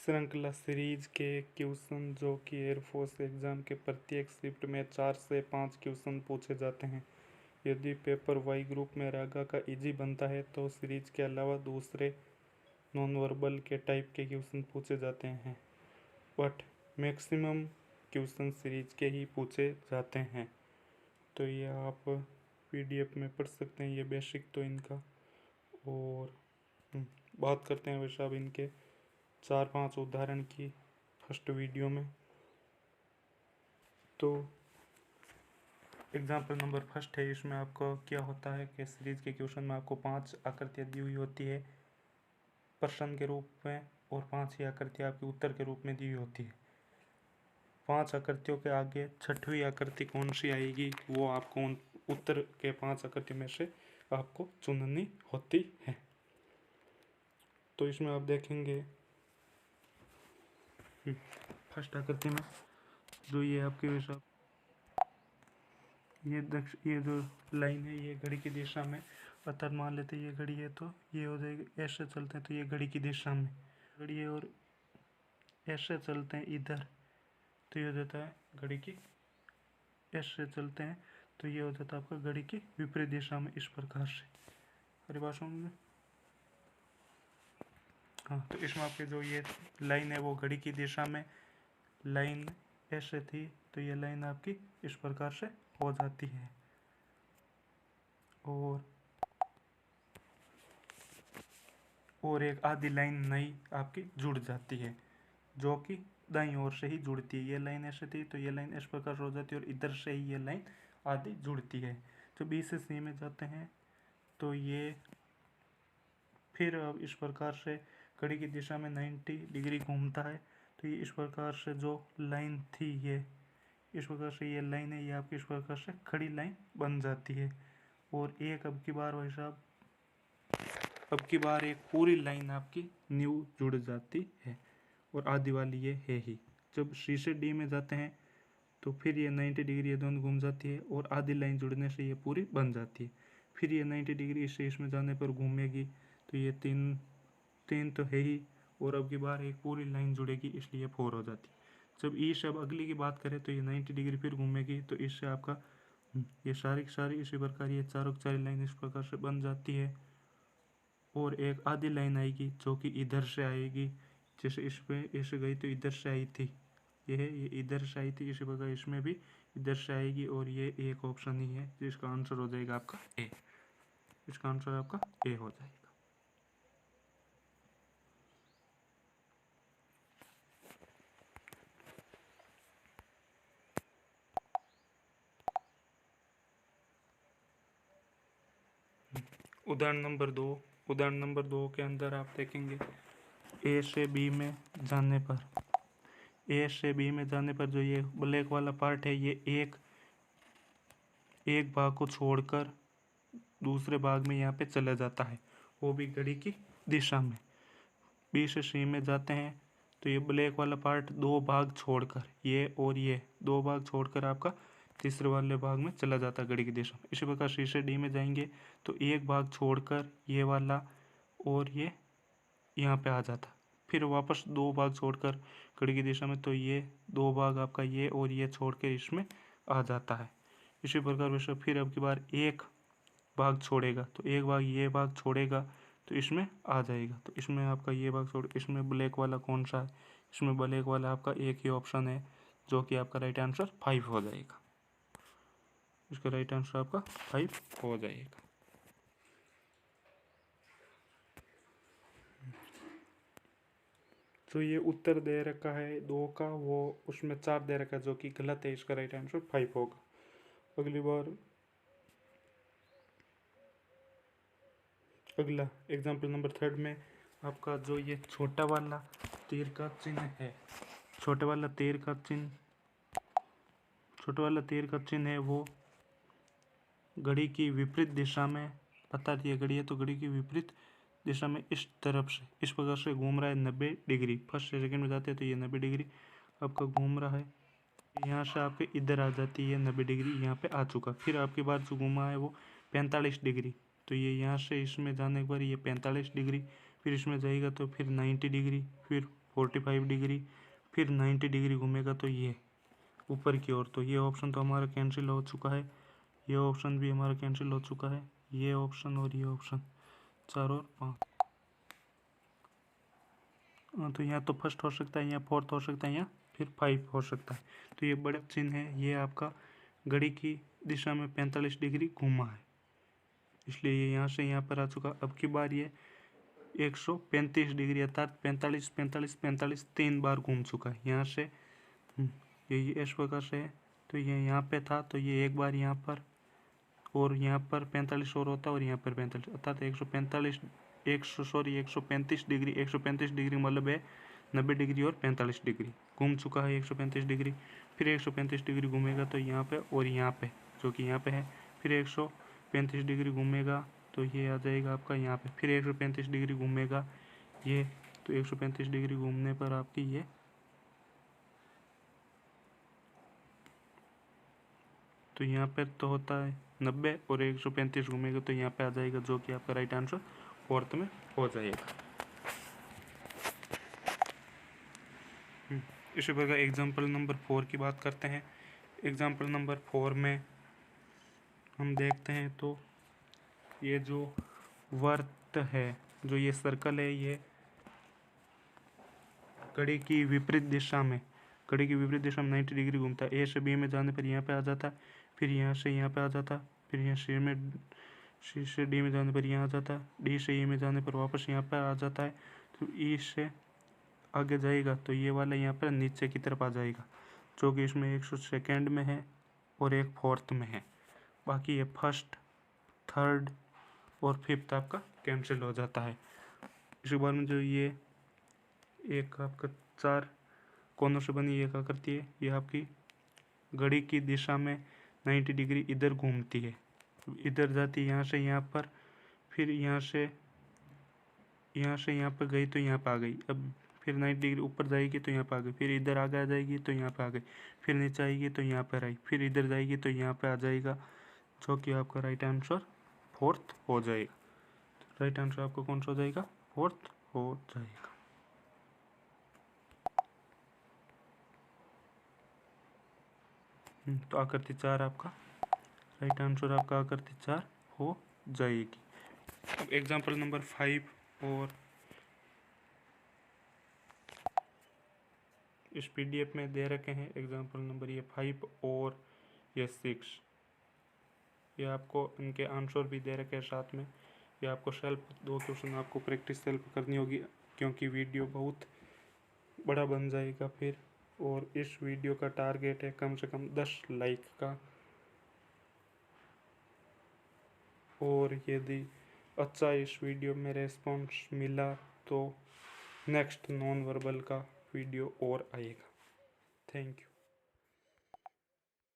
श्रृंखला सीरीज के क्वेश्चन जो कि एयरफोर्स एग्जाम के प्रत्येक शिफ्ट में 4 से 5 क्वेश्चन पूछे जाते हैं। यदि पेपर वाई ग्रुप में रागा का इजी बनता है तो सीरीज के अलावा दूसरे नॉन वर्बल के टाइप के क्वेश्चन पूछे जाते हैं, बट मैक्सिमम क्वेश्चन सीरीज के ही पूछे जाते हैं। तो ये आप पीडीएफ में पढ़ सकते हैं, ये बेसिक तो इनका। और बात करते हैं वैसे अब इनके 4-5 उदाहरण की फर्स्ट वीडियो में। तो एग्जाम्पल नंबर फर्स्ट है, इसमें आपको क्या होता है कि सीरीज के क्वेश्चन में आपको 5 आकृतियाँ दी हुई होती है प्रश्न के रूप में, और 5 ही आकृतियाँ आपकी उत्तर के रूप में दी हुई होती है। 5 आकृतियों के आगे छठवीं आकृति कौन सी आएगी वो आपको उन उत्तर के 5 आकृतियों में से आपको चुननी होती है। तो इसमें आप देखेंगे फर्स्ट आकृति में जो ये आपके वैसा ये जो लाइन है ये घड़ी की दिशा में, अर्थात मान लेते हैं ये घड़ी है तो ये हो जाएगी, ऐसे चलते हैं तो ये घड़ी की दिशा में घड़ी है, और ऐसे चलते हैं इधर तो ये हो जाता है घड़ी की, ऐसे चलते हैं तो ये हो जाता है आपका घड़ी की विपरीत दिशा में, इस प्रकार से। हमारी बात समझ। हाँ, तो इसमें आपके जो ये लाइन है वो घड़ी की दिशा में, लाइन ऐसे थी तो ये लाइन आपकी इस प्रकार से हो जाती है, और एक आधी लाइन नई आपकी जुड़ जाती है जो कि दाईं ओर से ही जुड़ती है। ये लाइन ऐसे थी तो ये लाइन इस प्रकार से हो जाती है, और इधर से ही ये लाइन आधी जुड़ती है। जो बी से सी में जाते हैं तो ये फिर अब इस प्रकार से घड़ी की दिशा में 90 डिग्री घूमता है, तो ये इस प्रकार से जो लाइन थी ये इस प्रकार से ये लाइन है, ये आपकी इस प्रकार से खड़ी लाइन बन जाती है। और एक अब की बार भाई साहब, अब की बार एक पूरी लाइन आपकी न्यू जुड़ जाती है, और आधी वाली ये है ही। जब सी से डी में जाते हैं तो फिर ये 90 डिग्री ये दोनों घूम जाती है, और आधी लाइन जुड़ने से ये पूरी बन जाती है। फिर ये 90 डिग्री इससे इसमें जाने पर घूमेगी तो ये तीन तो है ही, और अब की बार एक पूरी लाइन जुड़ेगी इसलिए 4 हो जाती है। जब ई से अब अगली की बात करें तो ये 90 डिग्री फिर घूमेगी, तो इससे आपका ये सारी की सारी इसी प्रकार ये चारों की चारी लाइन इस प्रकार से बन जाती है। और एक आधी लाइन आएगी जो कि इधर से आएगी, जैसे इस पे ऐसे गई तो इधर से आई थी, ये इधर से आई थी, इसी प्रकार इसमें भी इधर से आएगी, और ये एक ऑप्शन ही है जिसका आंसर हो जाएगा आपका ए। इसका आंसर आपका ए हो जाएगा। उदाहरण नंबर दो के अंदर आप देखेंगे ए से बी में जाने पर जो ये ब्लैक वाला पार्ट है ये एक भाग को छोड़कर दूसरे भाग में यहाँ पे चला जाता है, वो भी घड़ी की दिशा में। बी से सी में जाते हैं तो ये ब्लैक वाला पार्ट 2 भाग छोड़कर, ये और ये 2 भाग छोड़कर आपका तीसरे वाले भाग में चला जाता है घड़ी की दिशा में। इसी प्रकार सी से डी में जाएंगे तो एक भाग छोड़कर ये वाला और ये यहाँ पे आ जाता, फिर वापस 2 भाग छोड़कर घड़ी की दिशा में, तो ये 2 भाग आपका ये और ये छोड़ के इसमें आ जाता है। इसी प्रकार वैसे फिर अब की बार एक भाग छोड़ेगा तो एक भाग ये भाग छोड़ेगा तो इसमें आ जाएगा, तो इसमें आपका ये भाग छोड़, इसमें ब्लैक वाला कौन सा है, इसमें ब्लैक वाला आपका एक ही ऑप्शन है जो कि आपका राइट आंसर 5 हो जाएगा। इसका राइट आंसर आपका 5 हो जाएगा। जो ये उत्तर दे रखा है 2 का, वो उसमें 4 दे रखा है जो कि गलत है, इसका राइट आंसर 5 होगा। अगली बार अगला एग्जाम्पल नंबर 3 में आपका जो ये छोटा वाला तीर का चिन्ह है, छोटा वाला तीर का चिन्ह है वो घड़ी की विपरीत दिशा में, अर्थात ये घड़ी है तो घड़ी की विपरीत दिशा में इस तरफ से इस प्रकार से घूम रहा है 90 डिग्री। फर्स्ट से सेकंड में जाते हैं तो ये 90 डिग्री आपका घूम रहा है, यहाँ से आपके इधर आ जाती है 90 डिग्री, यहाँ पे आ चुका। फिर आपके बाद जो घूमा है वो 45 डिग्री, तो ये यहाँ से इसमें जाने के बाद ये 45 डिग्री, फिर इसमें जाएगा तो फिर 90 डिग्री, फिर 45 डिग्री, फिर 90 डिग्री घूमेगा तो ये ऊपर की ओर। तो ये ऑप्शन तो हमारा कैंसिल हो चुका है, ये ऑप्शन भी हमारा कैंसिल हो चुका है, ये ऑप्शन और ये ऑप्शन, 4 और 5। तो यहाँ तो फर्स्ट हो सकता है, यहाँ फोर्थ हो सकता है, यहाँ फिर 5 हो सकता है। तो ये बड़ा चिन्ह है, ये आपका घड़ी की दिशा में 45 डिग्री घूमा है, इसलिए ये यहाँ से यहाँ पर आ चुका। अब की बार ये 135 डिग्री अर्थात 45 45 45 3 बार घूम चुका है यहाँ से। ये इस प्रकार से है। तो ये यहाँ पे था, तो ये एक बार यहाँ पर और यहाँ पर 45 और होता है और यहाँ पर 45, अर्थात 135 डिग्री, 135 डिग्री मतलब है 90 डिग्री और 45 डिग्री घूम चुका है 135 डिग्री। फिर 135 डिग्री घूमेगा तो यहाँ पे और यहाँ पे, जो कि यहाँ पे है, फिर 135 डिग्री घूमेगा तो ये आ जाएगा आपका यहाँ पे, फिर 135 डिग्री घूमेगा ये, तो 135 डिग्री घूमने पर आपकी ये तो यहाँ पर तो होता है 90 और 135 घूमेगा तो यहाँ पे आ जाएगा, जो कि आपका राइट आंसर फोर्थ में हो जाएगा। इसी प्रकार एग्जाम्पल नंबर 4 की बात करते हैं। एग्जाम्पल नंबर 4 में हम देखते हैं तो ये जो वर्त है, जो ये सर्कल है, ये घड़ी की विपरीत दिशा में 90 डिग्री घूमता है। ए से बी में जाने पर यहाँ पे आ जाता है, फिर यहाँ से यहाँ पे आ जाता है, फिर यहाँ सी से डी में जाने पर यहाँ आ जाता है, डी से ई में जाने पर वापस यहाँ पर आ जाता है। तो ई से आगे जाएगा तो ये वाला यहाँ पर नीचे की तरफ आ जाएगा, जो कि इसमें 100 सेकेंड में है और एक फोर्थ में है। बाकी ये फर्स्ट, थर्ड और फिफ्थ आपका कैंसिल हो जाता है। इसके बाद में जो ये एक आपका 4 कोनों से बनी एक आकृति है, ये आपकी घड़ी की दिशा में 90 डिग्री इधर घूमती है, इधर जाती है यहाँ से यहाँ पर, फिर यहाँ से यहाँ पर गई तो यहाँ पर आ गई, अब फिर 90 डिग्री ऊपर जाएगी तो यहाँ पर आ गई, फिर इधर आगे आ जाएगी तो यहाँ पर आ गई, फिर नीचे आएगी तो यहाँ पर आई, फिर इधर जाएगी तो यहाँ पर आ जाएगा, जो कि आपका राइट आंसर फोर्थ हो जाएगा। राइट आंसर आपका कौन सा हो जाएगा? फोर्थ हो जाएगा। तो आकृति 4 आपका राइट आंसर आपका आकृति 4 हो जाएगी। अब एग्जाम्पल नंबर 5 और इस पीडीएफ में दे रखे हैं एग्जाम्पल नंबर ये 5 और ये 6, ये आपको इनके आंसर भी दे रखे हैं साथ में। ये आपको सेल्फ 2 क्वेश्चन आपको प्रैक्टिस सेल्फ करनी होगी, क्योंकि वीडियो बहुत बड़ा बन जाएगा फिर, और इस वीडियो का टारगेट है कम से कम 10 लाइक का, और यदि अच्छा इस वीडियो में रेस्पॉन्स मिला तो नेक्स्ट नॉन वर्बल का वीडियो और आएगा। Thank you.